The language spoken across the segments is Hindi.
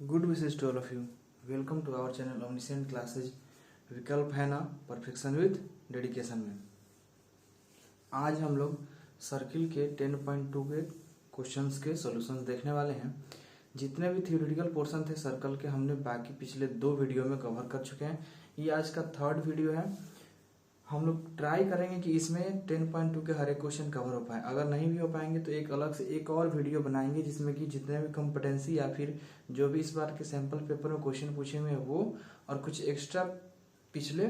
Good wishes to all of you. Welcome to our channel Omniscient Classes. विकल्प है ना परफेक्शन विद डेडिकेशन में। आज हम लोग सर्किल के 10.2 के क्वेश्चंस के सॉल्यूशंस देखने वाले हैं। जितने भी थियोरेटिकल पोर्शन थे सर्कल के हमने बाकी पिछले 2 वीडियो में कवर कर चुके हैं। ये आज का 3rd वीडियो है। हम लोग ट्राई करेंगे कि इसमें 10.2 के हर एक क्वेश्चन कवर हो पाए। अगर नहीं भी हो पाएंगे तो एक अलग से एक और वीडियो बनाएंगे जिसमें कि जितने भी कॉम्पिटेंसी या फिर जो भी इस बार के सैंपल पेपर में क्वेश्चन पूछे हुए हैं वो और कुछ एक्स्ट्रा पिछले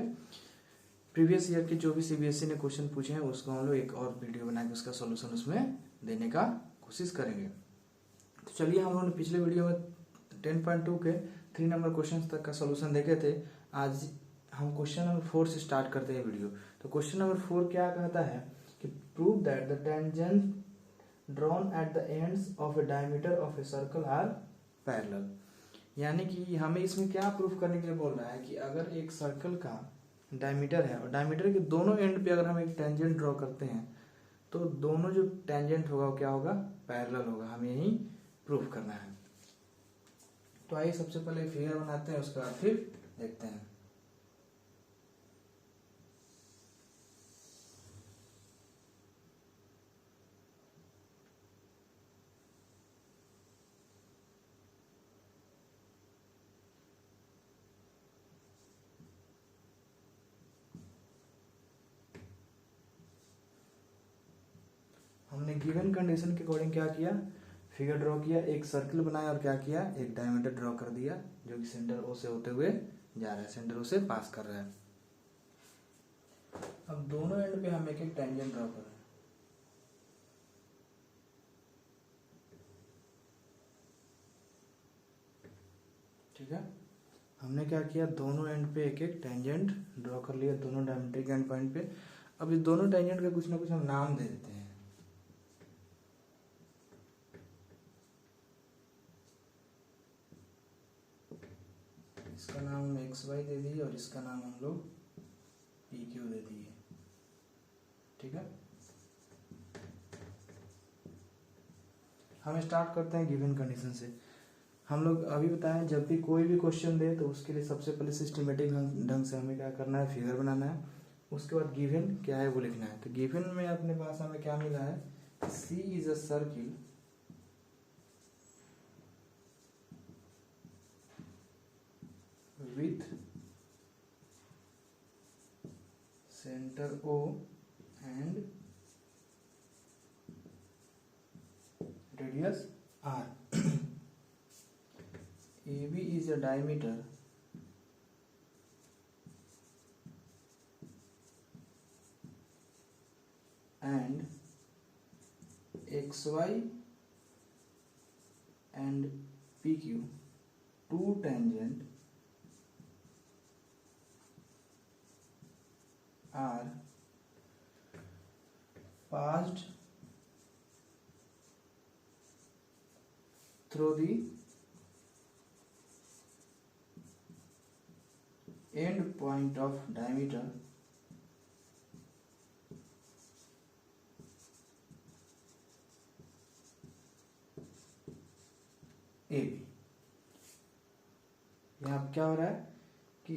प्रीवियस ईयर के जो भी सीबीएसई ने क्वेश्चन पूछे हैं उसको हम लोग एक और वीडियो बनाएंगे, उसका सोल्यूशन उसमें देने का कोशिश करेंगे। तो चलिए, हम लोगों ने पिछले वीडियो में 10.2 के 3 नंबर क्वेश्चन तक का सोल्यूशन देखे थे। आज हम क्वेश्चन नंबर 4 से स्टार्ट करते हैं वीडियो। तो क्वेश्चन नंबर 4 क्या कहता है कि prove that the tangent drawn at the ends of a diameter of a circle are parallel. यानी कि हमें इसमें क्या प्रूफ करने के लिए बोल रहा है कि अगर एक सर्कल का डायमीटर है और डायमीटर के दोनों एंड पे अगर हम एक टेंजेंट ड्रॉ करते हैं तो दोनों जो टेंजेंट होगा वो क्या होगा, पैरेलल होगा। हमें यही प्रूफ करना है। तो आइए सबसे पहले फिगर बनाते हैं, उसके बाद फिर देखते हैं। हमने गिवन कंडीशन के अकॉर्डिंग क्या किया, फिगर ड्रॉ किया, एक सर्कल बनाया और क्या किया, एक डायमीटर ड्रॉ कर दिया जो कि सेंटर ओ से होते हुए जा रहा है, सेंटर ओ से पास कर रहा है। अब दोनों एंड पे हम एक एक टेंजेंट ड्रॉ कर रहे हैं। ठीक है, हमने क्या किया, दोनों एंड पे एक एक टेंजेंट ड्रॉ कर लिया, दोनों डायमीटर के एंड पॉइंट पे। अब इस दोनों टेंजेंट का कुछ ना कुछ हम नाम दे देते हैं। इसका नाम हम XY दे दिए और इसका नाम हम लोग PQ दे दिए। ठीक है, हम स्टार्ट करते हैं गिवन कंडीशन से। हम लोग अभी बताएं, जब भी कोई भी क्वेश्चन दे तो उसके लिए सबसे पहले सिस्टमेटिक ढंग से हमें क्या करना है, फिगर बनाना है। उसके बाद गिवन क्या है वो लिखना है। तो गिवन में अपने पास हमें क्या मिला है, C is a circle with center O and radius R. AB is a diameter and XY and PQ, two tangent are passed through the end point of diameter AB। यहाँ क्या हो रहा है कि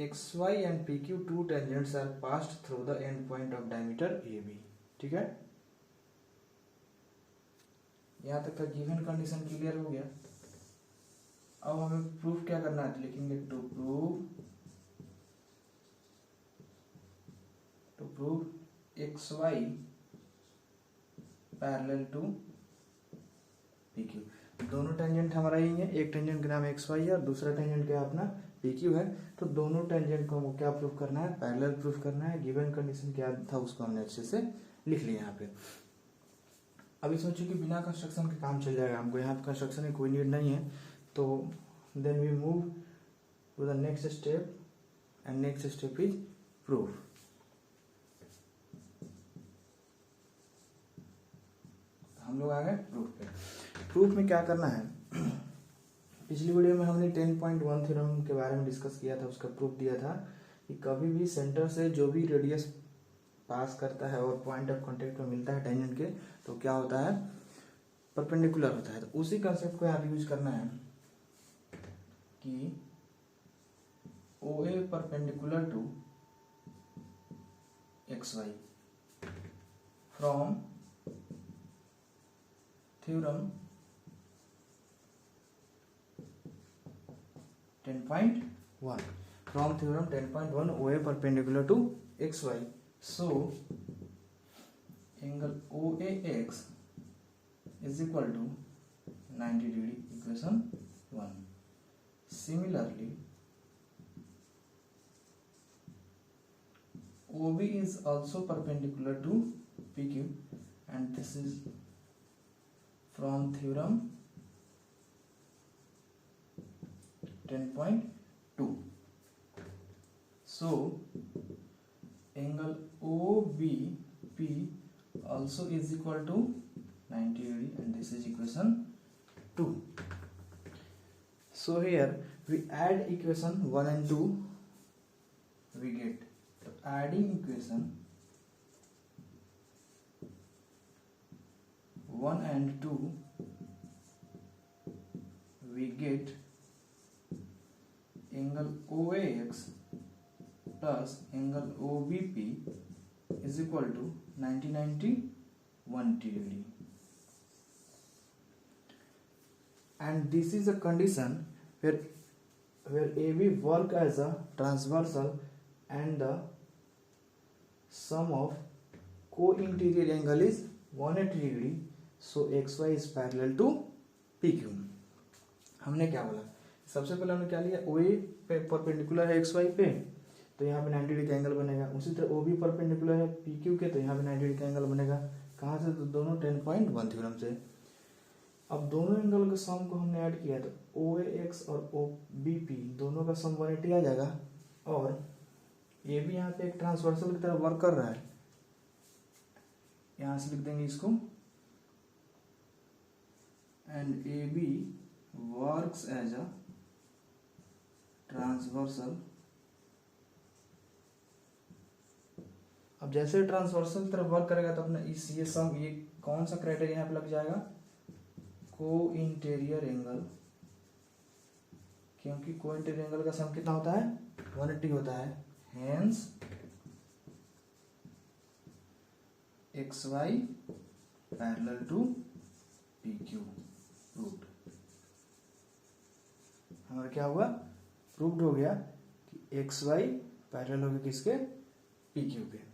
XY and PQ two tangents are passed through the end point of diameter AB। ठीक है, यहाँ तक का गिवन कंडीशन क्लियर हो गया। अब हमें प्रूफ क्या करना है, तो लिखेंगे to prove XY parallel to PQ। दोनों टेंजेंट हमारा यही है, एक टेंजेंट का नाम XY है और दूसरा टेंजेंट का अपना PQ है। तो दोनों टेंजेंट को हमको क्या प्रूफ करना है, पैरेलल प्रूफ करना है। गिवन कंडीशन क्या था उसको हमने अच्छे से लिख लिया यहाँ पे। अभी सोचो कि बिना कंस्ट्रक्शन के काम चल जाएगा, हमको यहाँ पे कंस्ट्रक्शन की कोई नीड नहीं है। तो then we move to the next step and next step is proof. हम लोग आ गए प्रूफ पे। प्रूफ में क्या करना है, पिछली वीडियो में हमने 10.1 थ्योरम के बारे में डिस्कस किया था, उसका प्रूफ दिया था कि कभी भी सेंटर से जो भी रेडियस पास करता है और पॉइंट ऑफ कांटेक्ट में मिलता है टेंजेंट के, तो क्या होता है, परपेंडिकुलर होता है। तो उसी कंसेप्ट को यहाँ यूज करना है। कि OA perpendicular to XY from theorem 10.1 from theorem 10.1 OA perpendicular to XY. So angle OAX is equal to 90 degree, equation 1. Similarly OB is also perpendicular to PQ and this is from theorem 10.2. So angle OBP also is equal to 90 degree and this is equation 2. So here we add equation 1 and 2, we get, so adding equation 1 and 2 we get angle OAX plus angle OBP is equal to 90 degree. And this is a condition where AB work as a transversal and the sum of co-interior angle is 180 degree. So XY is parallel to PQ. हमने क्या बोला, सबसे पहले हमने क्या लिया, OA पे परपेंडिकुलर है XY पे तो यहाँ पे 90 डिग्री का एंगल बनेगा। उसी तरह OB परपेंडिकुलर है PQ के तो यहाँ पे 90 डिग्री का एंगल बनेगा। कहाँ से, तो दोनों 10.1 थ्योरम से। अब दोनों एंगल के सम को हमने ऐड किया तो OAX और OBP दोनों का सम 180 आ जाएगा और AB यहाँ पे एक ट्रांसवर्सल की तरह वर्क कर रहा है, यहाँ से लिख देंगे इसको, and AB works as a transversal. अब जैसे ट्रांसवर्सल की तरफ वर्क करेगा तो अपना इस ये सम, ये कौन सा क्राइटेरिया यहाँ पे लग जाएगा, को इंटीरियर एंगल, क्योंकि को इंटीरियर एंगल का सम कितना होता है, 180 होता है। Hence XY parallel to PQ proved. हमारा क्या हुआ, प्रूव्ड हो गया कि XY पैरेलल हो गया किसके, PQ के।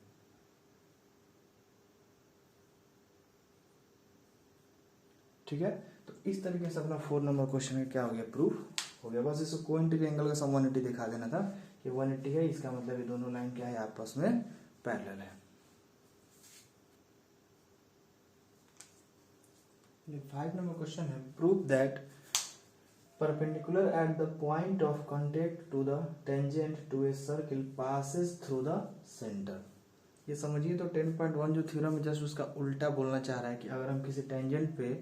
ठीक है, तो इस तरीके से अपना 4 नंबर क्वेश्चन में क्या हो गया, प्रूफ हो गया। बस इसको को इंटीरियर एंगल का सम 180 दिखा देना था कि 180 है, इसका मतलब ये दोनों लाइन क्या है, आपस में पैरेलल है। 5 नंबर क्वेश्चन है, prove that perpendicular at the point of contact to the tangent to a circle passes through the centre. ये समझिए तो 10.1 जो थ्योरम है जस्ट उसका उल्टा बोलना चाह रहा है कि अगर हम किसी टेंजेंट पे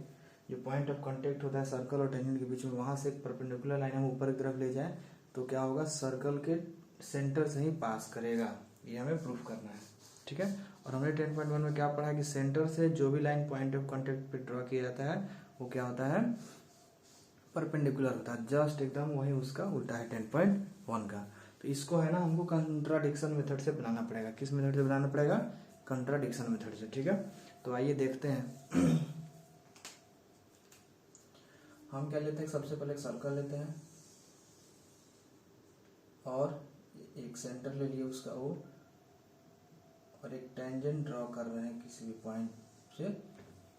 जो पॉइंट ऑफ कांटेक्ट होता है सर्कल और टेंजेंट के बीच में, वहां से एक परपेंडिकुलर लाइन हम ऊपर की तरफ ले जाए तो क्या होगा, सर्कल के सेंटर से ही पास करेगा। ये हमें प्रूफ करना है। ठीक है, और हमने 10.1 में क्या पढ़ा कि सेंटर से जो भी लाइन पॉइंट ऑफ कांटेक्ट पे ड्रॉ किया जाता है वो क्या होता है, परपेंडिकुलर होता है। जस्ट एकदम वही उसका उल्टा है 10.1 का। तो इसको है ना हमको कंट्राडिक्शन मेथड से बनाना पड़ेगा। किस मेथड से बनाना पड़ेगा, कंट्राडिक्शन मेथड से। ठीक है, तो आइए देखते हैं। हम क्या लेते हैं, सबसे पहले एक सर्कल लेते हैं और एक सेंटर ले लिए उसका O, और एक टेंजेंट ड्रॉ कर रहे हैं किसी भी पॉइंट से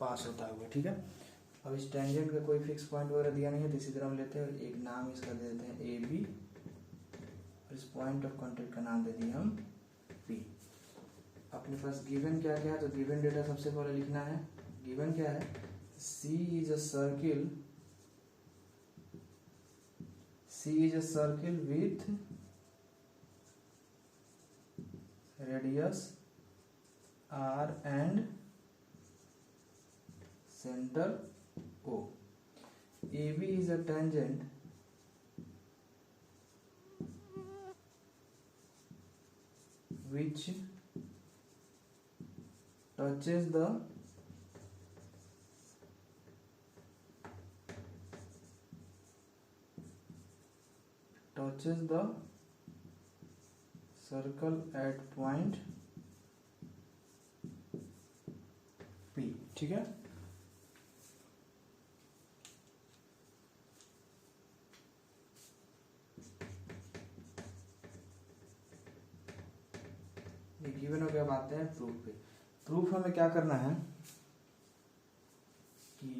पास होता हुआ। ठीक है, अब इस टेंजेंट का कोई फिक्स पॉइंट वगैरह दिया नहीं है तो इसी तरह हम लेते हैं, एक नाम इसका दे देते हैं AB, और इस पॉइंट ऑफ कांटेक्ट का नाम दे दिए हम P। अपने पास गिवन क्या क्या है, तो गिवन डेटा सबसे पहले लिखना है। गिवन क्या है, C is a circle, C is a circle with radius R and center O. AB is a tangent which touches the touches the circle eight point P. ठीक है, ये गिवन हो गया। अब आते हैं प्रूफ पे। प्रूफ हमें क्या करना है कि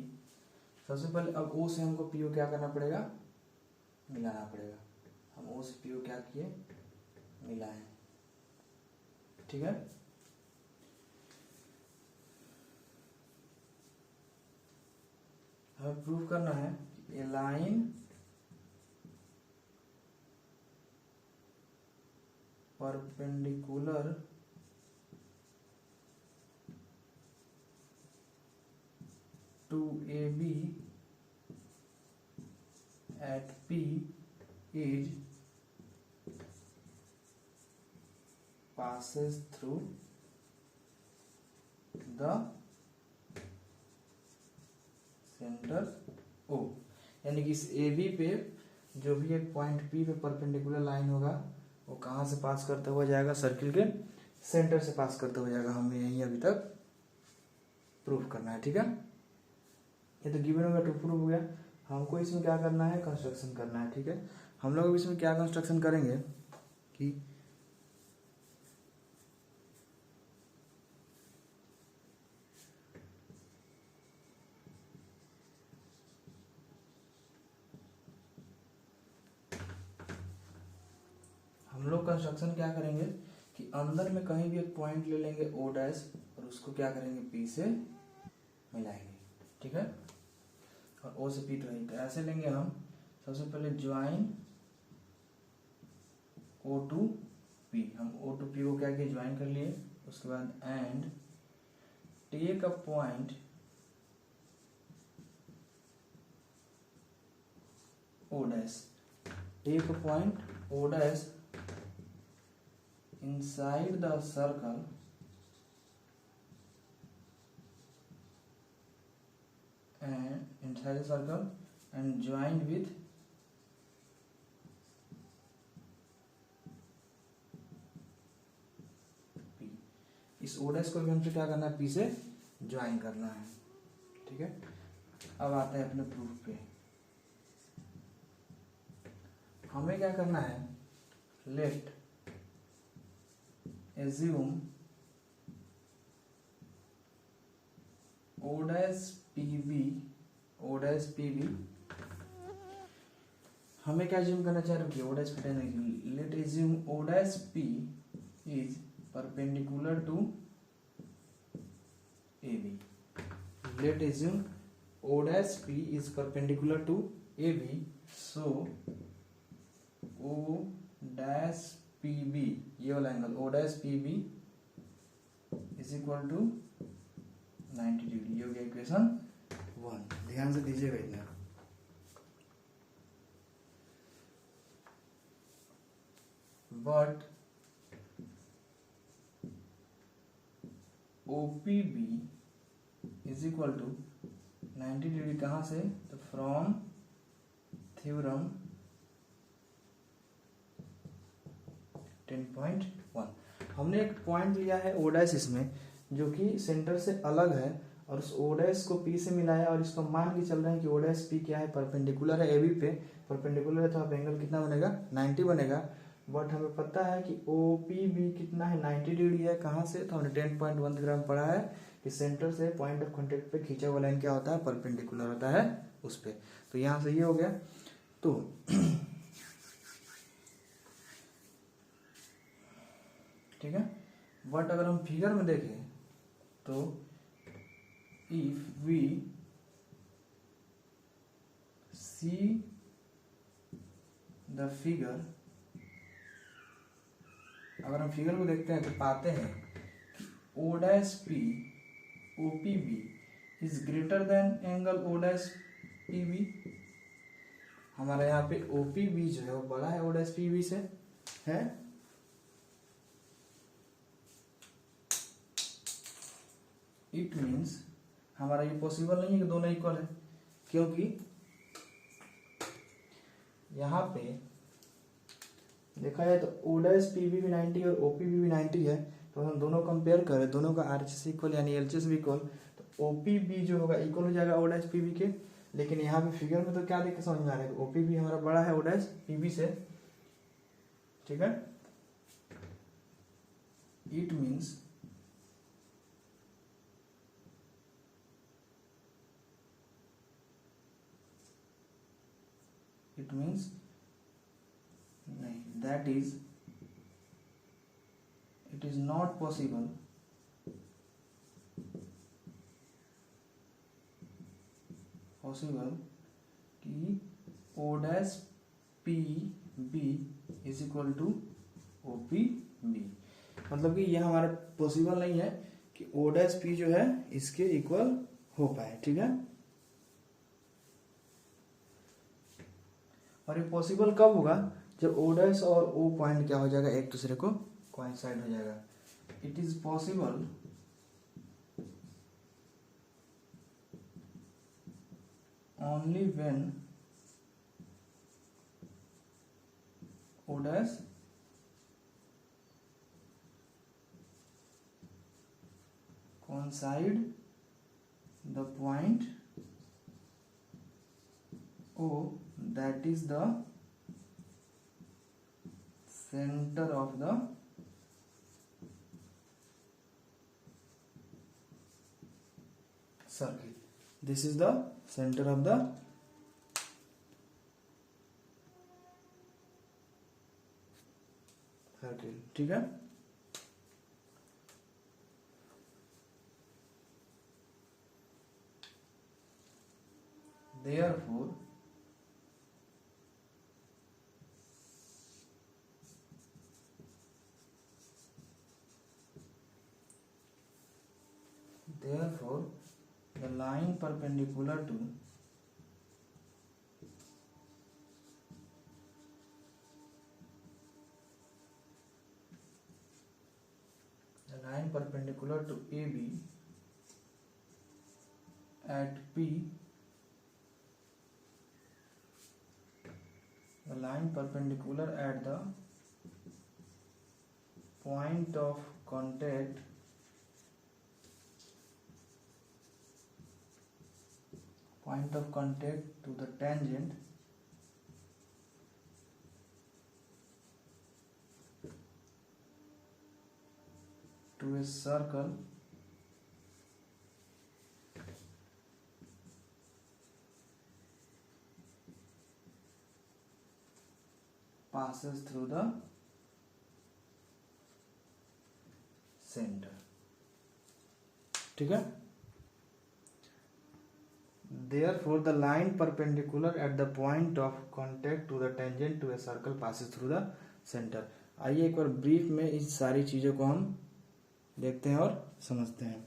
सबसे पहले अब ओ से हमको पीओ क्या करना पड़ेगा, मिलाना पड़ेगा। हम ओ से पीओ क्या किए, मिलाएं। ठीक है, हमें प्रूफ करना है कि A line perpendicular to AB at P is passes through the center O। यानी कि इस AB पे जो भी एक पॉइंट P पे परपेंडिकुलर लाइन होगा वो कहाँ से पास करता हुआ जाएगा, सर्किल के सेंटर से पास करता हुआ जाएगा। हमें यही अभी तक प्रूफ करना है। ठीक है, ये तो गिवन हो गया, टू प्रूफ हो गया। हमको इसमें क्या करना है, कंस्ट्रक्शन करना है। ठीक है, हम लोग इसमें क्या कंस्ट्रक्शन करेंगे कि हम लोग कंस्ट्रक्शन क्या करेंगे कि अंदर में कहीं भी एक पॉइंट ले लेंगे ओ डैश और उसको क्या करेंगे, पी से मिलाएंगे। ठीक है, और ओ से पी तो नहीं, तो ऐसे लेंगे हम। सबसे पहले ज्वाइन ओ टू पी, हम ओ टू पी को क्या किए, ज्वाइन कर लिए। उसके बाद and take a point O dash, take a point O dash inside the circle and join with P। इस ओ डैश को भी हमसे क्या करना है, P से ज्वाइन करना है। ठीक है, अब आते हैं अपने प्रूफ पे। हमें क्या करना है, late assume O dash PB, हमें क्या assume करना चाह रहे हो, O dash पता नहीं, let assume O dash P is perpendicular to AB। let assume O dash P is perpendicular to AB, so O dash PB, ये वाला angle O dash PB is equal to 90 degree. ये हो गया इक्वेशन 1। ध्यान से दीजिएगा इतना। But OPB is equal to 90 degree कहाँ से, तो फ्रॉम थ्योरम 10.1। हमने एक पॉइंट लिया है ओ डैश इसमें जो कि सेंटर से अलग है और उस ओ डैश को पी से मिलाया और इसको मान के चल रहे हैं कि ओ डैश पी क्या है, परपेंडिकुलर है एबी पे। परपेंडिकुलर है तो आप एंगल कितना बनेगा, 90 बनेगा। बट हमें पता है कि OPB कितना है, 90 डिग्री है। कहाँ से, तो हमने 10.1 ग्राम पढ़ा है कि सेंटर से पॉइंट ऑफ कॉन्टेक्ट पे खींचा हुआ लाइन क्या होता है, परपेंडिकुलर होता है उस पे। तो यहाँ से ये हो गया। तो ठीक है, बट अगर हम फिगर में देखें तो if we see the figure, अगर हम फिगर को देखते हैं तो पाते हैं कि O dash P OPB is greater than angle O dash PB। हमारे यहाँ पे OPB जो है वो बड़ा है O डैश PB से है। इट मीन्स हमारा ये पॉसिबल नहीं है कि दोनों इक्वल है, क्योंकि यहाँ पे देखा जाए तो ओ डैश पी बी भी 90 और ओ पी भी 90 है, तो हम दोनों कंपेयर करें, दोनों का आर एच एस इक्वल यानी एल एच एस भी इक्वल, तो ओ पी बी जो होगा इक्वल हो जाएगा ओ डैश पी बी के। लेकिन यहाँ पे फिगर में तो क्या देख के समझ में आ रहा है, ओ पी बी हमारा बड़ा है ओ डैश पी बी से, ठीक है। इट मीन्स नहीं, that is it is not possible कि O dash P B is equal to O P B, मतलब कि यह हमारा पॉसिबल नहीं है कि ओ डैश पी जो है इसके इक्वल हो पाए, ठीक है। और ये पॉसिबल कब होगा, जब ओ डैश और ओ पॉइंट क्या हो जाएगा, एक दूसरे को कोइंसाइड हो जाएगा। It is possible only when O dash coincide the point O, that is the center of the circle. This is the center of the circle, ठीक है। Therefore the line perpendicular to AB at P, the line perpendicular at the point of contact to the tangent to a circle passes through the center, ठीक है। Therefore the line perpendicular at the point of contact to the tangent to a circle passes through the center। आइए एक बार ब्रीफ में इस सारी चीज़ों को हम देखते हैं और समझते हैं।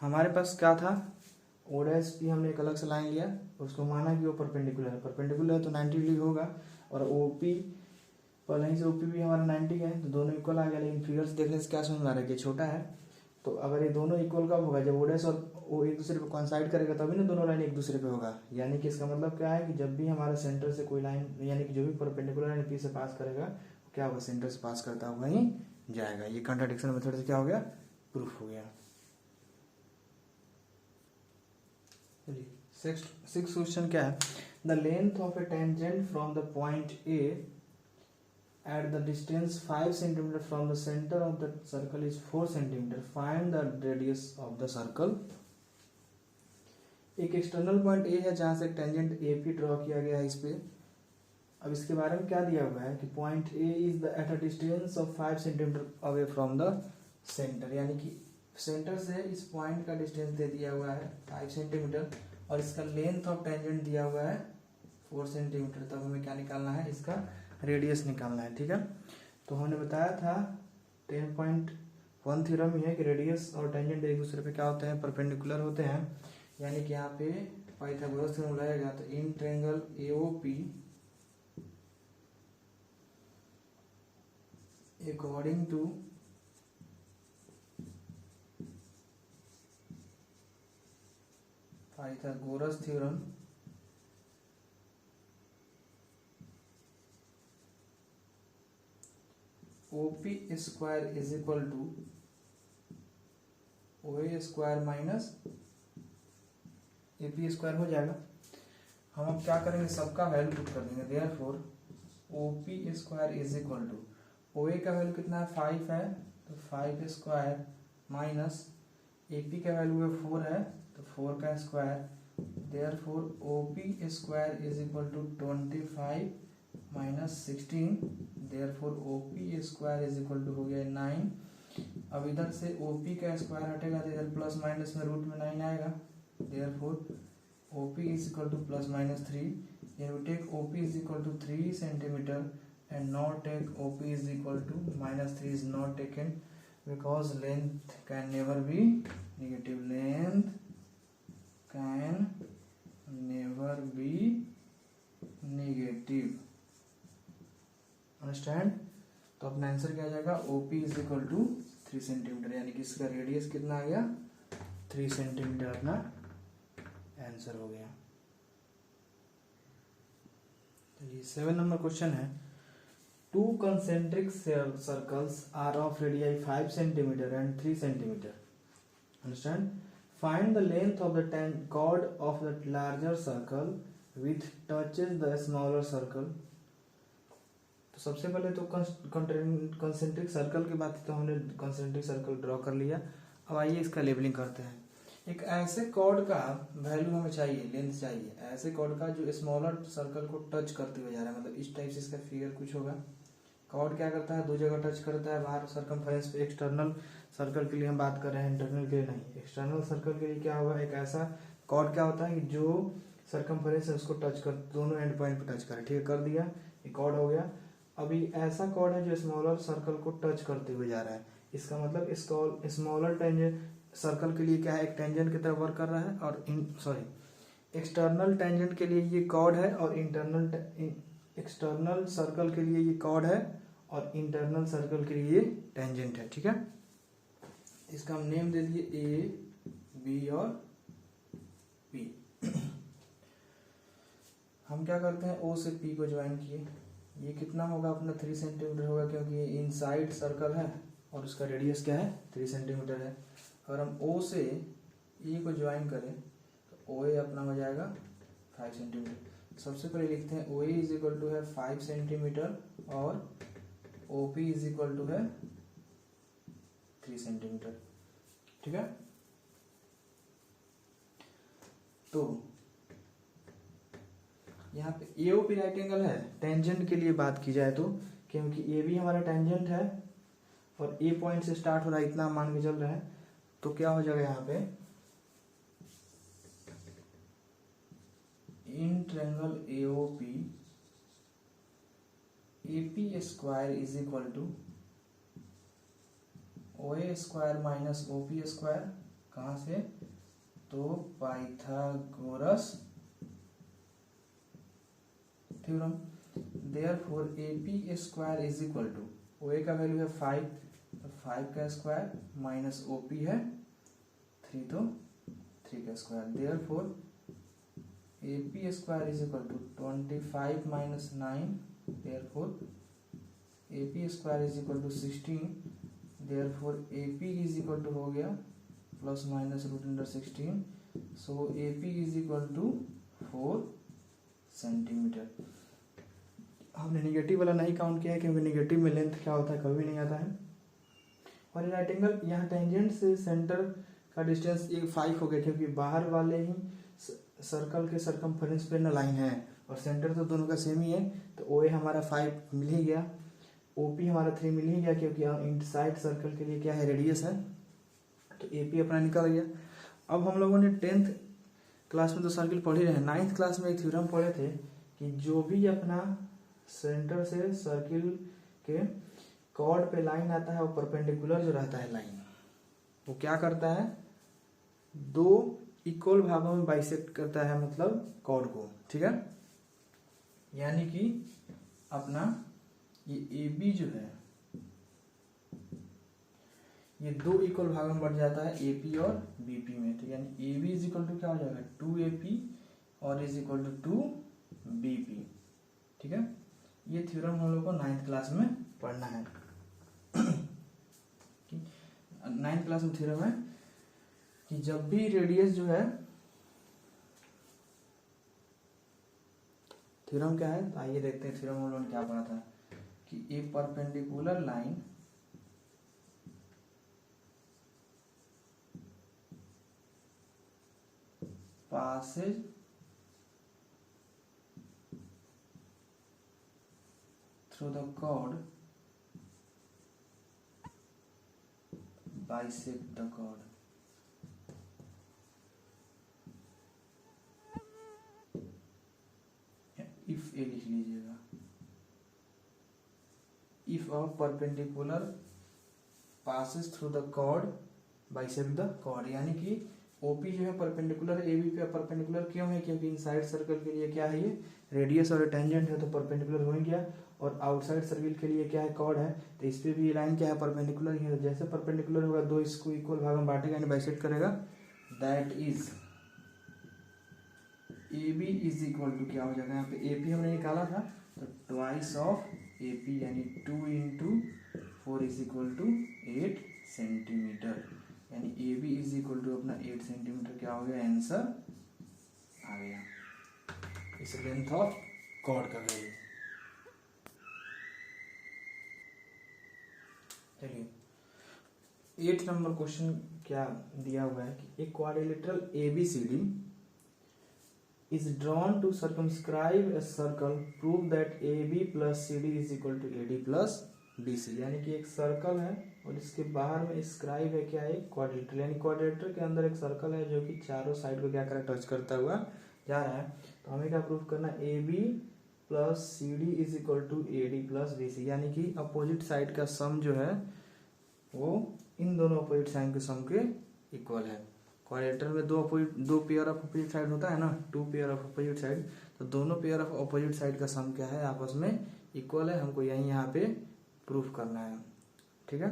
हमारे पास क्या था, ओ डैश पी हमने एक अलग से लाइन लिया, उसको माना कि वो परपेंडिकुलर है तो 90 डिग्री होगा, और ओ पी पहले ही से ओ पी भी हमारा 90 है, तो दोनों इक्वल आ गया। लेकिन फिगर से देखने से क्या समझ में आ रहा है कि छोटा है, तो अगर ये दोनों इक्वल कब होगा, जब ओ डैश और ओ एक दूसरे पे कोइंसाइड करेगा तभी ना दोनों लाइन एक दूसरे पे होगा। यानी कि इसका मतलब क्या है कि जब भी हमारे सेंटर से कोई लाइन, यानी कि जो भी परपेंडिकुलर लाइन पी से पास करेगा, क्या होगा, सेंटर से पास करता हुआ ही जाएगा। ये कॉन्ट्राडिक्शन मेथड से क्या हो गया, प्रूफ हो गया। चलिए सिक्स क्वेश्चन क्या है, the length of A tangent from the point A at the distance 5 cm from the center of the circle is 4 cm, find the radius of the circle। एक एक्सटर्नल पॉइंट ए है जहां से टेंजेंट ए पी ड्रॉ किया गया है इस पे। अब इसके बारे में क्या दिया हुआ है कि point A is the at a distance of 5 centimetre away from the centre, यानी कि सेंटर से इस पॉइंट का डिस्टेंस दे दिया हुआ है 5 सेंटीमीटर, और इसका लेंथ ऑफ टेंजेंट दिया हुआ है 4 सेंटीमीटर। तब हमें क्या निकालना है, इसका रेडियस निकालना है, ठीक है। तो हमने बताया था 10.1 थ्योरम ही है कि रेडियस और टेंजेंट एक दूसरे पे क्या होते हैं, परपेंडिकुलर होते हैं। यानी कि यहाँ पे पाइथागोरस थ्योरम लगाया गया, तो in triangle AOP according to Pythagoras theorem OP square is equal to OA square minus AP square हो जाएगा। हम अब क्या करेंगे, सबका वैल्यू पुट कर देंगे। Therefore OP square is equal to OA का वैल्यू कितना है 5 है तो 5 स्क्वायर माइनस AP का वैल्यू है 4 है तो 4 का square. Therefore OP square is equal to 25 minus 16। Therefore OP square is equal to हो गया 9। अब इधर से OP का स्क्वायर हटेगा तो इधर प्लस माइनस में रूट में 9 आएगा। Therefore OP is equal to plus minus 3. Here we take OP is equal to 3 centimeter and not take OP is equal to minus 3 is not taken because length can never be negative. Length can never be negative. Understand? तो अपना आंसर क्या आ जाएगा, OP is equal to 3 centimetre, यानी कि इसका रेडियस कितना आ गया 3 सेंटीमीटर अपना आंसर हो गया। चलिए 7 नंबर क्वेश्चन है, 2 concentric circles are of radii 5 centimeter and 3 centimeter. Understand? Find the length of the chord of the larger circle which touches the smaller circle. तो सबसे पहले तो कंसेंट्रिक सर्कल की बात तो हमने कंसेंट्रिक सर्कल ड्रॉ कर लिया। अब आइए इसका लेबलिंग करते हैं। एक ऐसे कॉर्ड का वैल्यू हमें चाहिए, लेंथ चाहिए, ऐसे कॉर्ड का जो स्मॉलर सर्कल को टच करते हुए जा रहा है, मतलब इस टाइप से इसका फिगर कुछ होगा। कॉर्ड क्या करता है, 2 जगह टच करता है, बाहर सर्कमफेरेंस पे। एक्सटर्नल सर्कल के लिए हम बात कर रहे हैं, इंटरनल के लिए नहीं। एक्सटर्नल सर्कल के लिए क्या होगा, एक ऐसा कॉर्ड क्या होता है कि जो सर्कमफेरेंस है उसको टच कर, दोनों एंड पॉइंट पे टच करे। ठीक है, कर दिया, ये कॉर्ड हो गया। अभी ऐसा कॉर्ड है जो स्मॉलर सर्कल को टच करते हुए जा रहा है, इसका मतलब इसको स्मॉलर टेंजेंट सर्कल के लिए क्या है, एक टेंजेंट की तरफ वर्क कर रहा है। और एक्सटर्नल टेंजेंट के लिए ये कॉर्ड है और एक्सटर्नल सर्कल के लिए ये कॉर्ड है और इंटरनल सर्कल के लिए ये टेंजेंट है। ठीक है, इसका हम नेम दे दिए A, B और P। हम क्या करते हैं, O से P को ज्वाइन किए। ये कितना होगा अपना 3 सेंटीमीटर होगा, क्योंकि ये इनसाइड सर्कल है और उसका रेडियस क्या है 3 सेंटीमीटर है। अगर हम O से E को ज्वाइन करें तो OA अपना हो जाएगा 5 सेंटीमीटर। सबसे पहले लिखते हैं OA इज इक्वल टू है 5 सेंटीमीटर और OP इज इक्वल टू है 3 सेंटीमीटर। ठीक है, तो यहाँ पे AOP राइट एंगल है। टेंजेंट के लिए बात की जाए तो, क्योंकि ये भी हमारा टेंजेंट है और A पॉइंट से स्टार्ट हो रहा है, इतना मान के चल रहा है, तो क्या हो जाएगा यहाँ पे, in triangle AOP AP square is equal to OA square minus OP square. कहाँ से, तो Pythagoras theorem. Therefore AP square is equal to, OA का वैल्यू है 5 तो 5 का स्क्वायर माइनस OP है 3 तो 3 का square. Therefore AP square is equal to 25 minus 9। Therefore AP square is equal to 16। Therefore AP is equal to हो गया plus minus root under 16। So AP is equal to 4 centimetre. हमने निगेटिव वाला नहीं काउंट किया है, क्योंकि निगेटिव में लेंथ क्या होता है कभी नहीं आता है। और ये राइट एंगल, यहाँ टेंजेंट से सेंटर का डिस्टेंस ये 5 हो गया, क्योंकि बाहर वाले ही सर्कल के सर्कमफेरेंस पे ना लाइन है और सेंटर तो दोनों का सेम ही है। तो OA हमारा 5 मिल ही गया, OP हमारा 3 मिल ही गया, क्योंकि इनसाइड सर्कल के लिए क्या है, रेडियस है। तो AP अपना निकल गया। अब हम लोगों ने 10th क्लास में तो सर्किल पढ़ ही रहे हैं, 9th क्लास में एक थ्योरम पढ़े थे कि जो भी अपना सेंटर से सर्किल के कॉर्ड पे लाइन आता है, वो परपेंडिकुलर जो रहता है लाइन, वो क्या करता है, 2 इक्वल भागों में बाइसेक्ट करता है, मतलब कॉर्ड को। ठीक है, यानी कि अपना ये AB जो है ये 2 इक्वल भागों में बढ़ जाता है, AP और BP में। तो यानी AB इज इक्वल टू क्या हो जाएगा 2AP और इज इक्वल टू 2BP। ठीक है, ये थ्योरम हम लोग को 9th क्लास में पढ़ना है। 9th क्लास में थ्योरम है कि जब भी रेडियस जो है, थ्योरम क्या है, तो आइए देखते हैं थ्योरम हम लोगों ने क्या पढ़ा था कि a perpendicular line passes through the chord bisect the chord. If a लिख लीजिएगा, if a perpendicular passes through the chord bisect the chord, यानी कि ओपी जो है परपेंडिकुलर ए बी पे परपेंडिकुलर क्यों है, क्योंकि इनसाइड सर्कल के लिए क्या है, ये रेडियस और टेंजेंट है तो परपेंडिकुलर हो गया, और आउटसाइड सर्कल के लिए क्या है, कॉर्ड है, तो इस पे भी लाइन क्या है, परपेंडिकुलर ही है। जैसे परपेंडिकुलर होगा दो इसको इक्वल भाग में बांटेगा यानी बाइसेक्ट करेगा, that is A B is equal to क्या हो जाएगा, यहाँ पे ए पी हमने निकाला था तो ट्वाइस ऑफ ए पी यानी 2 into 4 is equal to 8 centimetre, यानी A B is equal to अपना 8 सेंटीमीटर क्या हो गया, आंसर आ गया। इस लेंथ ऑफ कॉर्ड का वैल्यू। चलिए 8 नंबर क्वेश्चन क्या दिया हुआ है कि एक quadrilateral ABCD is drawn to circumscribe a circle, prove that AB plus CD is equal to AD plus BC, यानी कि एक सर्कल है और इसके बाहर में स्क्राइब है क्या है, क्वाड्रिलेटरल, यानी क्वाड्रिलेटरल के अंदर एक सर्कल है जो कि चारों साइड को क्या कर टच करता हुआ जा रहा है। तो हमें क्या प्रूफ करना है, AB plus CD is equal to AD plus BC, यानी कि अपोजिट साइड का सम जो है वो इन दोनों अपोजिट साइड के सम के इक्वल है। क्वाड्रिलेटरल में दो पेयर ऑफ अपोजिट साइड होता है ना, 2 पेयर ऑफ अपोजिट साइड, तो दोनों पेयर ऑफ अपोजिट साइड का सम क्या है, आपस में इक्वल है, हमको यही यहाँ पे प्रूफ करना है। ठीक है,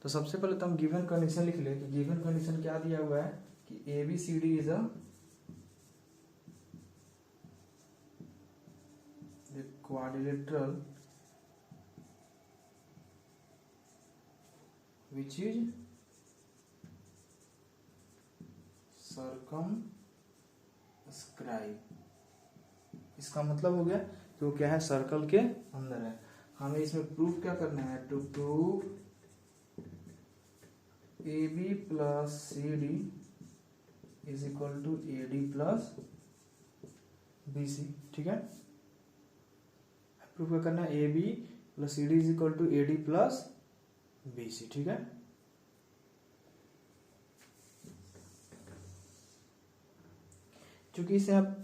तो सबसे पहले तो हम गिवन कंडीशन लिख ले कि गिवन कंडीशन क्या दिया हुआ है कि ABCD is a quadrilateral which is circumscribe। इसका मतलब हो गया कि वो क्या है, सर्कल के अंदर है। हमें इसमें प्रूफ क्या करना है, to prove AB plus CD is equal to AD plus BC। ठीक है, प्रूफ क्या करना है, AB plus CD is equal to AD plus BC। ठीक है, क्योंकि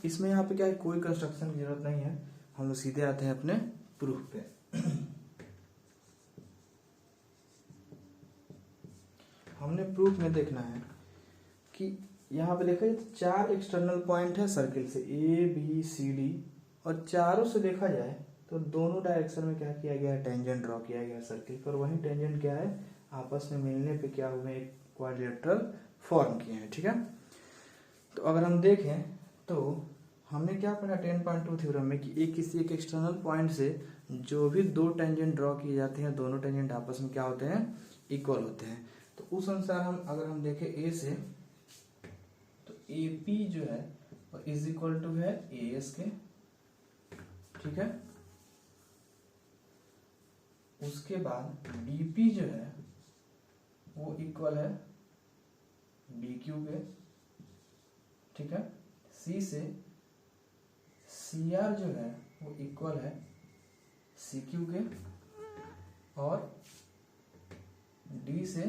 इसमें यहाँ पे क्या है, कोई कंस्ट्रक्शन की जरूरत नहीं है, हम लोग सीधे आते हैं अपने प्रूफ पे। हमने प्रूफ में देखना है कि यहाँ पे देखा जाए तो 4 एक्सटर्नल पॉइंट है सर्किल से ABCD, और चारों से देखा जाए तो दोनों डायरेक्शन में क्या किया गया है, टेंजेंट ड्रॉ किया गया है सर्किल पर, वही टेंजेंट क्या है, आपस में मिलने पे क्या हुए, एक क्वाड्रिलेटरल फॉर्म किए हैं। ठीक है, तो अगर हम देखें तो हमने क्या पढ़ा 10.2 थ्योरम में कि किसी एक एक्सटर्नल पॉइंट से जो भी दो टेंजेंट ड्रॉ किए जाते हैं, दोनों टेंजेंट आपस में क्या होते हैं, इक्वल होते हैं। तो उस अनुसार अगर हम देखें ए से, तो AP जो है इज इक्वल टू है AS के। ठीक है, उसके बाद BP जो है वो इक्वल है BQ के। ठीक है, C से CR जो है वो इक्वल है CQ के, और D से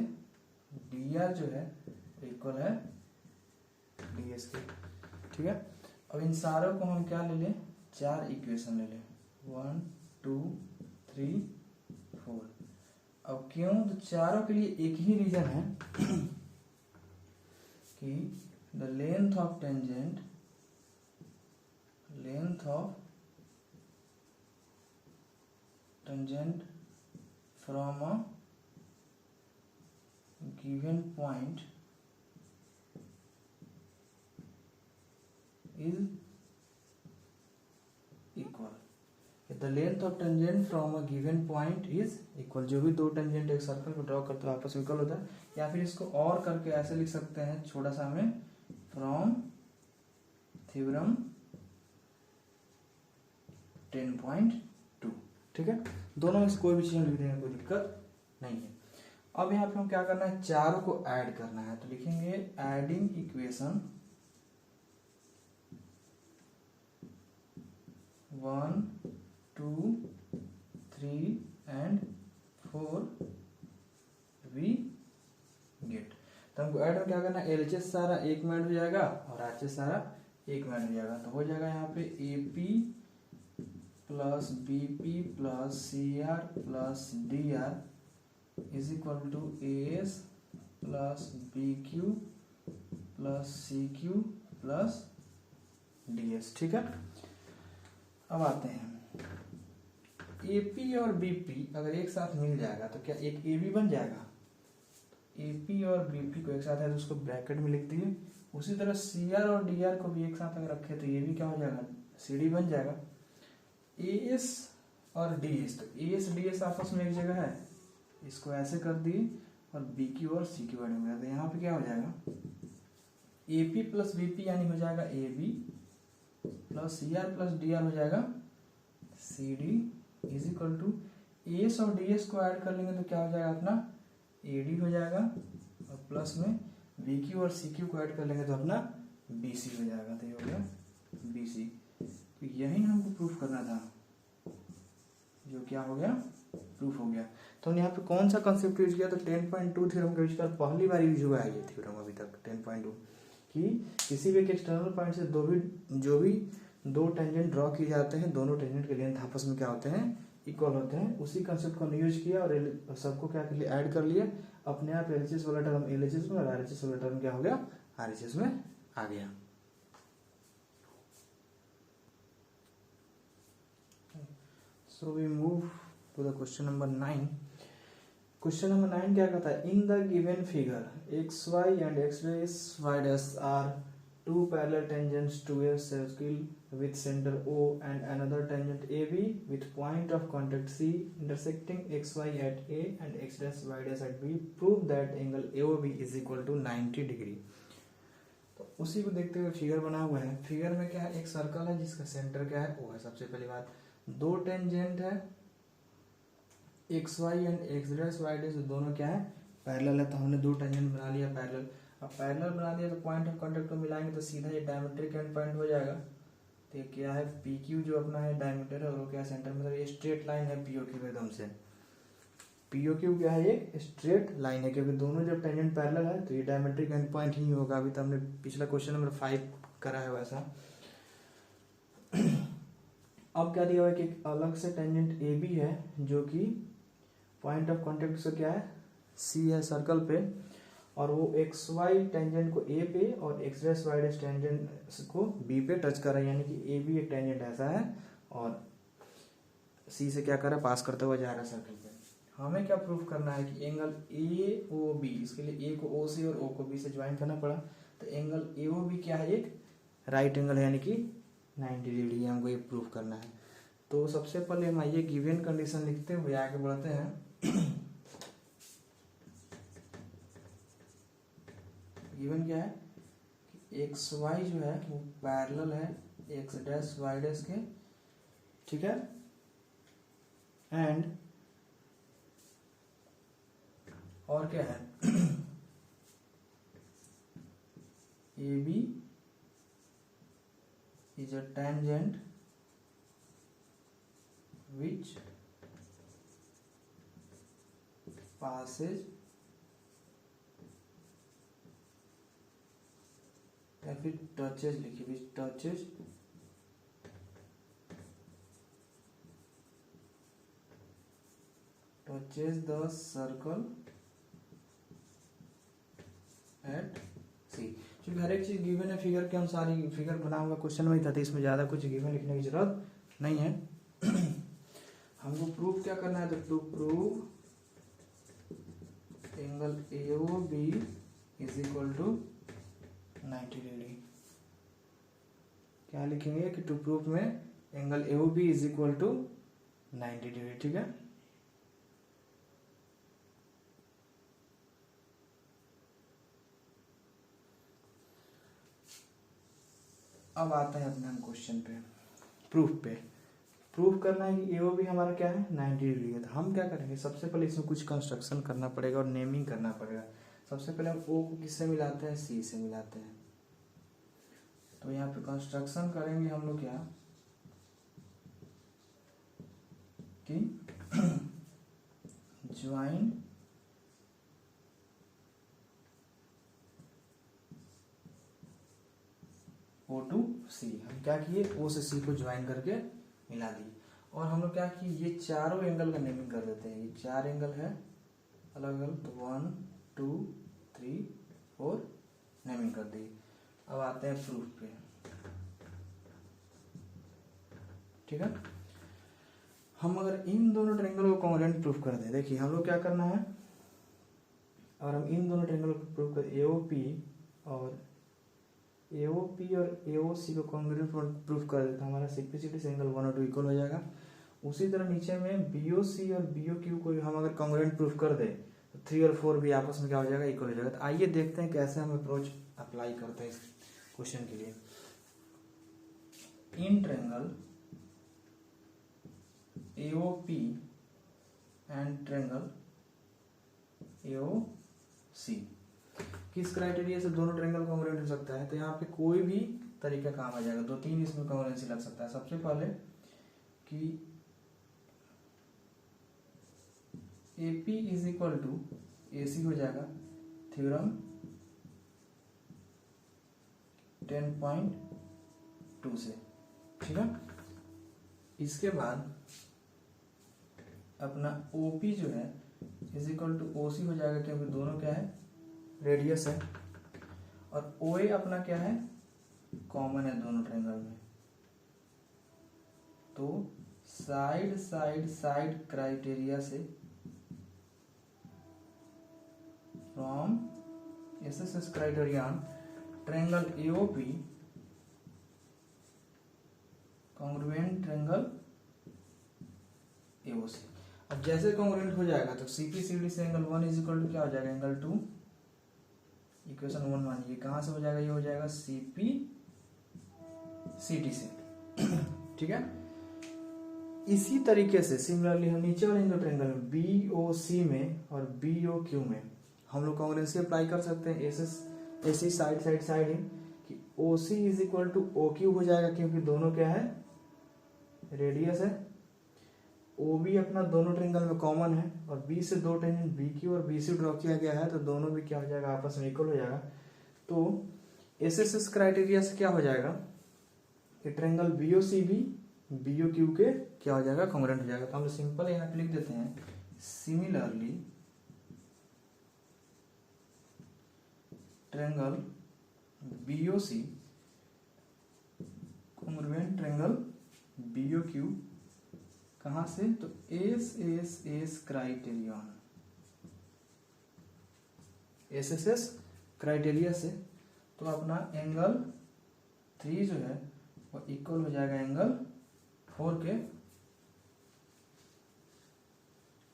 DR जो है इक्वल है DS के। ठीक है, अब इन सारों को हम क्या ले लें, 4 इक्वेशन ले लें, 1 2 3 4। अब क्यों, तो चारों के लिए एक ही रीजन है कि the length of tangent from a given point is equal. The the length of tangent from a given point is equal. जो भी दो टेंजेंट एक सर्कल को ड्रॉ करते हैं आपस में इक्वल होता है, या फिर इसको और करके ऐसे लिख सकते हैं छोटा सा में, फ्रॉम थ्योरम 10.2। ठीक है, दोनों में से कोई भी चीज लिख देंगे, कोई दिक्कत नहीं है। अब यहाँ पे हम क्या करना है, चारों को ऐड करना है, तो लिखेंगे adding equation 1, 2, 3 and 4 we get. तो हमको ऐड में क्या करना है, एलएचएस सारा एक में ऐड हो जाएगा और आरएचएस सारा एक में ऐड हो जाएगा। तो हो जाएगा यहाँ पे AP plus BP plus CR plus DR is equal to AS plus BQ plus CQ plus DS. ठीक है, अब आते हैं एपी और बीपी अगर एक साथ मिल जाएगा तो क्या एक एबी बन जाएगा। एपी और बीपी को एक साथ है तो उसको ब्रैकेट में लिख दिए। उसी तरह सीआर और डीआर को भी एक साथ अगर रखे तो ये भी क्या हो जाएगा, सीडी बन जाएगा। एएस और डीएस, तो एएस डीएस आपस में एक जगह है, इसको ऐसे कर दिए और बीक्यू और सीक्यू ऐड हो गया। तो यहाँ पे क्या हो जाएगा, एपी प्लस बीपी यानी हो जाएगा AB plus CR plus DR हो जाएगा CD is equal to AS और डीएस को ऐड कर लेंगे तो क्या हो जाएगा अपना एडी हो जाएगा, और प्लस में बीक्यू और सीक्यू को ऐड कर लेंगे तो अपना बीसी हो जाएगा। तो ये हो गया बीसी। तो यही हमको प्रूफ करना था, जो क्या हो गया, प्रूफ हो गया। तो हमने यहाँ पे कौन सा कंसेप्ट यूज किया, तो 10.2 थ्योरम का यूज किया। पहली बार यूज हुआ है ये थ्योरम अभी तक 10.2 कि किसी भी एक एक्सटर्नल पॉइंट से जो भी दो टेंजेंट ड्रॉ किए जाते हैं, दोनों टेंजेंट के लेंथ आपस में क्या होते हैं, इक्वल होते हैं। उसी कंसेप्ट को हमने यूज किया और सबको क्या कर लिया, ऐड कर लिया। अपने आप एलएचएस वाला टर्म एलएचएस में और आरएचएस वाला टर्म क्या हो गया, आरएचएस में आ गया। So we move to the question number 9. Question number 9 क्या कहता है, in the given figure x y and x dash y dash are two parallel tangents to a circle with center O and another tangent AB with point of contact C intersecting x y at A and x dash y dash at B. Prove that angle AOB is equal to 90 degree. तो उसी को देखते हुए फिगर बना हुआ है। फिगर में क्या है, एक सर्कल है जिसका सेंटर क्या है, O है। सबसे पहली बात, दो टेंजेंट है X Y and X dash Y dash, दोनों क्या है, पैरेलल है। तो हमने दो टेंजेंट बना लिया पैरेलल। अब पैरेलल बना दिया तो पॉइंट ऑफ कांटेक्ट को मिलाएंगे तो सीधा ये डायमेट्रिक एंड पॉइंट हो जाएगा। तो ये क्या है, पी क्यू जो अपना है डायमीटर है और वो क्या है सेंटर, मतलब ये स्ट्रेट लाइन है पीओ क्यू एकदम से। पीओ क्यू क्या है, एक स्ट्रेट लाइन है, क्योंकि दोनों जब टेंजेंट पैरेलल है तो ये डायमेट्रिक एंड पॉइंट ही होगा। अभी तो हमने पिछला क्वेश्चन नंबर 5 करा है वैसा। अब क्या दिया हुआ है कि अलग से टेंजेंट ए बी है जो कि पॉइंट ऑफ कांटेक्ट से क्या है, सी है सर्कल पे, और वो एक्स वाई टेंजेंट को ए पे और X dash Y dash tangent को बी पे टच कर रहा है। यानी कि ए बी एक टेंजेंट ऐसा है और सी से क्या कर रहा है, पास करते हुए जा रहा है सर्कल पे। हमें क्या प्रूफ करना है कि एंगल ए ओ बी, इसके लिए ए को ओ से और ओ को बी से ज्वाइन करना पड़ा। तो एंगल ए ओ बी क्या है, एक राइट एंगल है, यानी कि 90 डिग्री हमको ये प्रूफ करना है। तो सबसे पहले हम आइए गिवन कंडीशन लिखते हुए आगे बढ़ते हैं। गिवन क्या है कि एक्स वाई जो है वो पैरेलल है एक्स डैश वाई डैश के, ठीक है, एंड और क्या है, A B is a tangent which passes या फिर touches लिखिए, which touches the circle at C। क्योंकि हर एक चीज गिवन है, फिगर के अनुसार ही फिगर बना हुआ क्वेश्चन में ही था, तो इसमें ज्यादा कुछ गिवन लिखने की जरूरत नहीं है। हमको प्रूफ क्या करना है, तो to prove angle AOB is equal to 90 degree. क्या लिखेंगे कि टू प्रूफ में angle AOB is equal to 90 degree. ठीक है, अब आता है अपने हम क्वेश्चन पे, प्रूफ पे। प्रूफ करना है कि एओ भी हमारा क्या है 90 डिग्री है। तो हम क्या करेंगे, सबसे पहले इसमें कुछ कंस्ट्रक्शन करना पड़ेगा और नेमिंग करना पड़ेगा। सबसे पहले हम ओ को किससे मिलाते हैं, सी से मिलाते हैं। तो यहाँ पे कंस्ट्रक्शन करेंगे हम लोग क्या कि ज्वाइन ओ टू सी। हम क्या किए, ओ से सी को ज्वाइन करके मिला दी। और हम लोग क्या किए, ये चारों एंगल का नेमिंग कर देते हैं। ये 4 एंगल है अलग अलग, तो 1 2 3 4 नेमिंग कर दी। अब आते हैं प्रूफ पे। ठीक है, हम अगर इन दोनों ट्रायंगल को कॉन्ग्रुएंट प्रूफ कर दें, देखिए हम लोग क्या करना है, और हम इन दोनों ट्रायंगल को प्रूफ कर एओपी और एओसी को कॉन्ग्रुएंट प्रूफ कर देते हैं, हमारा सिंप्लिसिटी से एंगल 1 और 2 इक्वल हो जाएगा। उसी तरह नीचे में बीओसी और बीओक्यू को हम अगर कॉन्ग्रुएंट प्रूफ कर दें तो 3 और 4 भी आपस में क्या हो जाएगा, इक्वल हो जाएगा। तो आइए देखते हैं कैसे हम अप्रोच अप्लाई करते हैं इस क्वेश्चन के लिए। इन triangle AOP and triangle AOC, किस क्राइटेरिया से दोनों ट्रायंगल कॉन्ग्रुएंट हो सकता है। तो यहाँ पे कोई भी तरीका काम आ जाएगा, 2-3 इसमें कॉन्ग्रुएंसी लग सकता है। सबसे पहले कि AP is equal to AC हो जाएगा थ्योरम 10.2 से। ठीक है, इसके बाद अपना OP जो है इज इक्वल टू OC हो जाएगा, क्योंकि दोनों क्या है, रेडियस है। और OA अपना क्या है, कॉमन है दोनों ट्रायंगल में। तो साइड साइड साइड क्राइटेरिया से from SSS criterion triangle AOP congruent triangle AOC. अब जैसे कॉन्ग्रुएंट हो जाएगा तो सीपी से एंगल 1 इज इक्वल टू क्या हो जाएगा, एंगल 2। इक्वेशन 1 मानिए कहां से हो जाएगा, ये हो जाएगा सीपी सीटी से। ठीक है, इसी तरीके से सिमिलरली हम नीचे वाले दो ट्रायंगल में बीओसी में और बीओक्यू में हम लोग कॉन्ग्रुएंसी अप्लाई कर सकते हैं। ऐसी साइड साइड साइड ही कि OC is equal to OQ हो जाएगा, क्योंकि दोनों क्या है, रेडियस है। ओबी अपना दोनों ट्रायंगल में कॉमन है, और बी से 2 टेंजेंट बीक्यू और बीसी ड्रॉ किया गया है, तो दोनों भी क्या हो जाएगा, आपस में इक्वल हो जाएगा। तो एसएसएस क्राइटेरिया से क्या हो जाएगा कि ट्रायंगल बीओसी भी बीओक्यू के क्या हो जाएगा, कॉन्ग्रुएंट हो जाएगा। तो हम सिंपल यहाँ पे लिख देते हैं, similarly triangle BOC congruent triangle BOQ कहां से, तो एस क्राइटेरियन, एसएसएस क्राइटेरिया से। तो अपना एंगल 3 जो है वो इक्वल हो जाएगा एंगल 4 के।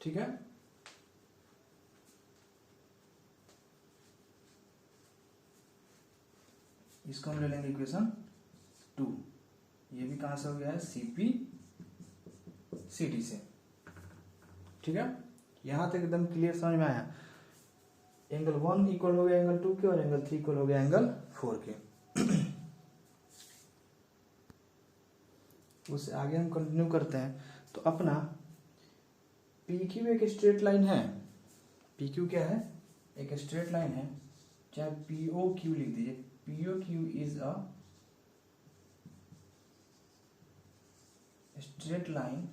ठीक है, इसको हम ले लेंगे इक्वेशन 2। ये भी कहां से हो गया है, सीपी सीटी से। ठीक है, यहां तक एकदम क्लियर समझ में आया। एंगल 1 इक्वल हो गया एंगल 2 के, और एंगल 3 इक्वल हो गया एंगल 4 के। उससे आगे हम कंटिन्यू करते हैं। तो अपना PQ एक स्ट्रेट लाइन है। PQ क्या है, एक स्ट्रेट लाइन है, चाहे POQ लिख दीजिए। POQ is a straight line,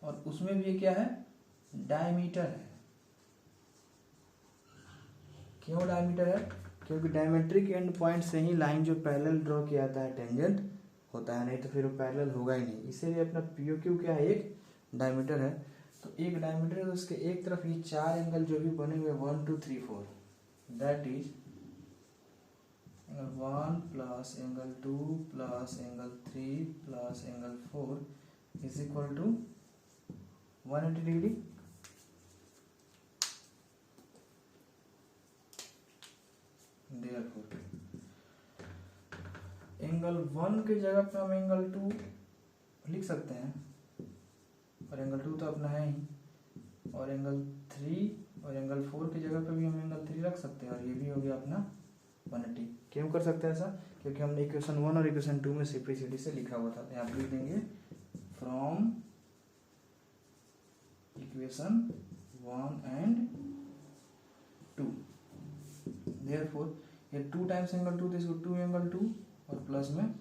और उसमें भी क्या है, डायमीटर है। क्यों डायमीटर है, क्योंकि डायमेट्रिक एंड पॉइंट से ही लाइन जो पैरेलल ड्रॉ किया जाता है टेंजेंट होता है, नहीं तो फिर वो पैरेलल होगा ही नहीं। इसीलिए अपना POQ क्या है, एक डायमीटर है। तो एक डायमीटर है, तो उसके एक तरफ ये 4 एंगल जो भी बने हुए 1 2 3 4, that is angle 1 plus angle 2 plus angle 3 plus angle 4, is equal to 180 degree. Therefore angle 1 की जगह पे हम एंगल 2 लिख सकते हैं, और एंगल 2 तो अपना है ही, और एंगल 3 और एंगल 4 की जगह पे भी हम एंगल 3 रख सकते हैं, और ये भी हो गया अपना 180। क्यों कर सकते हैं ऐसा? क्योंकि हमने इक्वेशन 1 और इक्वेशन 2 में सिंप्लिसिटी से लिखा हुआ था। तो यहाँ पे लिख देंगे फ्रॉम इक्वेशन 1 एंड 2। देयरफॉर ये 2 टाइम्स एंगल 2 तो 2 एंगल 2 और प्लस में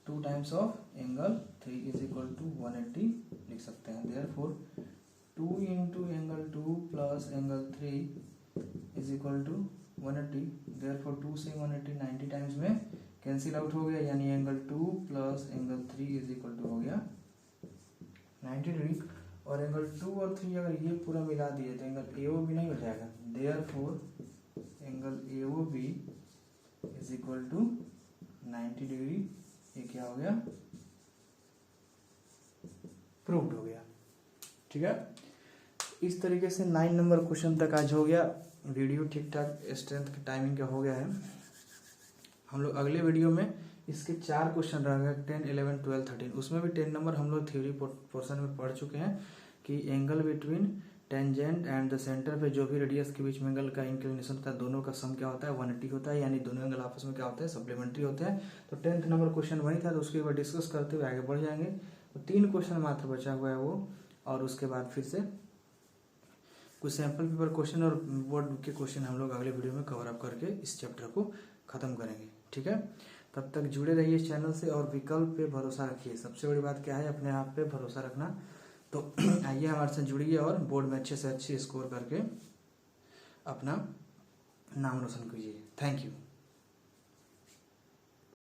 2 times of angle 3 is equal to 180 लिख सकते हैं। Therefore 2 into angle 2 plus angle 3 is equal to 180। Therefore 2 से 180 90 टाइम्स में कैंसिल आउट हो गया, यानी angle 2 plus angle 3 is equal to हो गया 90 डिग्री। और एंगल 2 और 3 अगर ये पूरा मिला दिए तो एंगल AOB नहीं हो जाएगा। Therefore angle AOB is equal to 90 degree. ये क्या हो गया? प्रूव्ड हो गया। ठीक है, इस तरीके से 9 नंबर क्वेश्चन तक आज हो गया। वीडियो ठीक ठाक स्ट्रेंथ के टाइमिंग का हो गया है। हम लोग अगले वीडियो में इसके 4 क्वेश्चन रह गए, 10, 11, 12, 13। उसमें भी 10 नंबर हम लोग थ्योरी पोर्शन में पढ़ चुके हैं कि angle between tangent and the centre पे जो भी रेडियस के बीच में एंगल का इंक्लिनेशन होता है, दोनों का सम क्या होता है? 180 होता है, यानी दोनों एंगल आपस में क्या होता है? सप्लीमेंट्री होते हैं। तो 10th नंबर क्वेश्चन वही था, तो उसके बाद डिस्कस करते हुए आगे बढ़ जाएंगे। तो 3 क्वेश्चन मात्र बचा हुआ है वो, और उसके बाद फिर से कुछ सैम्पल पेपर क्वेश्चन और बोर्ड के क्वेश्चन हम लोग अगले वीडियो में कवर अप करके इस चैप्टर को खत्म करेंगे। ठीक है, तब तक जुड़े रहिए इस चैनल से, और विकल्प पे भरोसा रखिए। सबसे बड़ी बात क्या है? अपने आप पे भरोसा रखना। तो आइए हमारे साथ जुड़िए और बोर्ड में अच्छे से अच्छे स्कोर करके अपना नाम रोशन कीजिए। Thank you.